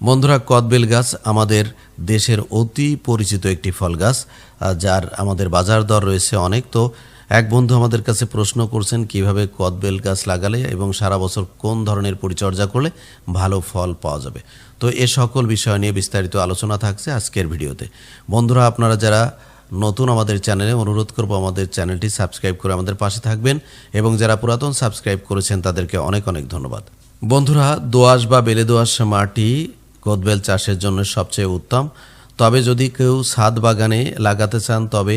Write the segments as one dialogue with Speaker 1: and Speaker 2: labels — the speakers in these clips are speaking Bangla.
Speaker 1: বন্ধুরা, কদবেল গাছ আমাদের দেশের অতি পরিচিত একটি ফল গাছ, যার আমাদের বাজার দর রয়েছে অনেক। তো এক বন্ধু আমাদের কাছে প্রশ্ন করছেন কিভাবে কদবেল গাছ লাগালে এবং সারা বছর কোন ধরনের পরিচর্যা করলে ভালো ফল পাওয়া যাবে। তো এ সকল বিষয় নিয়ে বিস্তারিত আলোচনা থাকছে আজকের ভিডিওতে। বন্ধুরা, আপনারা যারা নতুন আমাদের চ্যানেলে, অনুরোধ করব আমাদের চ্যানেলটি সাবস্ক্রাইব করে আমাদের পাশে থাকবেন, এবং যারা পুরাতন সাবস্ক্রাইব করেছেন তাদেরকে অনেক অনেক ধন্যবাদ। বন্ধুরা, দোআঁশ বা বেলে দোআঁশ মাটি কদবেল চাষের জন্য সবচেয়ে উত্তম। তবে যদি কেউ ছাদ বাগানে লাগাতে চান, তবে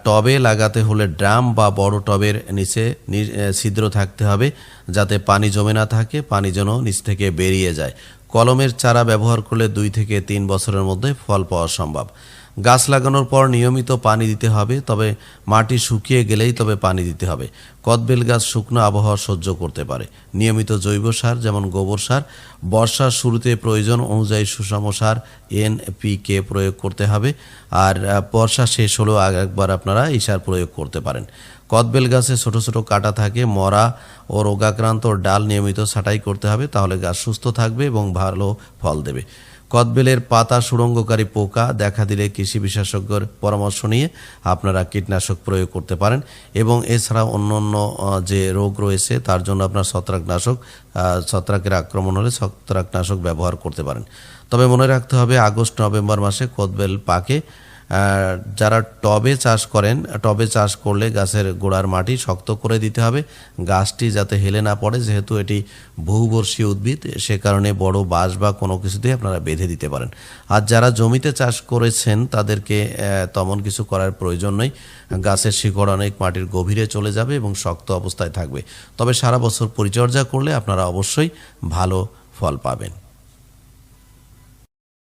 Speaker 1: টবে লাগাতে হলে ড্রাম বা বড় টবের নিচে ছিদ্র থাকতে হবে, যাতে পানি জমে না থাকে, পানি যেন নিচ থেকে বেরিয়ে যায়। কলমের চারা ব্যবহার করলে 2 থেকে 3 বছরের মধ্যে ফল পাওয়া সম্ভব। গাছ লাগানোর পর নিয়মিত পানি দিতে হবে, তবে মাটি শুকিয়ে গেলেই তবে পানি দিতে হবে। কদবেল গাছ শুকনো আবহাওয়া সহ্য করতে পারে। নিয়মিত জৈব সার যেমন গোবর সার, বর্ষার শুরুতে প্রয়োজন অনুযায়ী সুষম সার NPK প্রয়োগ করতে হবে, আর বর্ষা শেষ হলেও একবার আপনারা এই সার প্রয়োগ করতে পারেন। কদবেল গাছে ছোট ছোট কাটা থাকে, মরা ও রোগাক্রান্ত ডাল নিয়মিত ছাঁটাই করতে হবে, তাহলে গাছ সুস্থ থাকবে এবং ভালো ফল দেবে। কদবেলের পাতা সুড়ঙ্গকারী পোকা দেখা দিলে কৃষি বিশেষজ্ঞর পরামর্শ নিয়ে আপনারা কীটনাশক প্রয়োগ করতে পারেন, এবং এছাড়া অন্য যে রোগ রয়েছে তার জন্য আপনার ছত্রাকের আক্রমণ হলে ছত্রাকনাশক ব্যবহার করতে পারেন। তবে মনে রাখতে হবে, আগস্ট নভেম্বর মাসে কদবেল পাকে। যারা টবে চাষ করেন, টবে চাষ করলে গাছের গোড়ার মাটি শক্ত করে দিতে হবে, গাছটি যাতে হেলে না পড়ে, যেহেতু এটি বহুবর্ষীয় উদ্ভিদ, সে কারণে বড় বাঁশ বা কোনো কিছুতেই আপনারা বেঁধে দিতে পারেন। আর যারা জমিতে চাষ করেছেন তাদেরকে তেমন কিছু করার প্রয়োজন নেই। গাছের শিকড় অনেক মাটির গভীরে চলে যাবে এবং শক্ত অবস্থায় থাকবে। তবে সারা বছর পরিচর্যা করলে আপনারা অবশ্যই ভালো ফল পাবেন।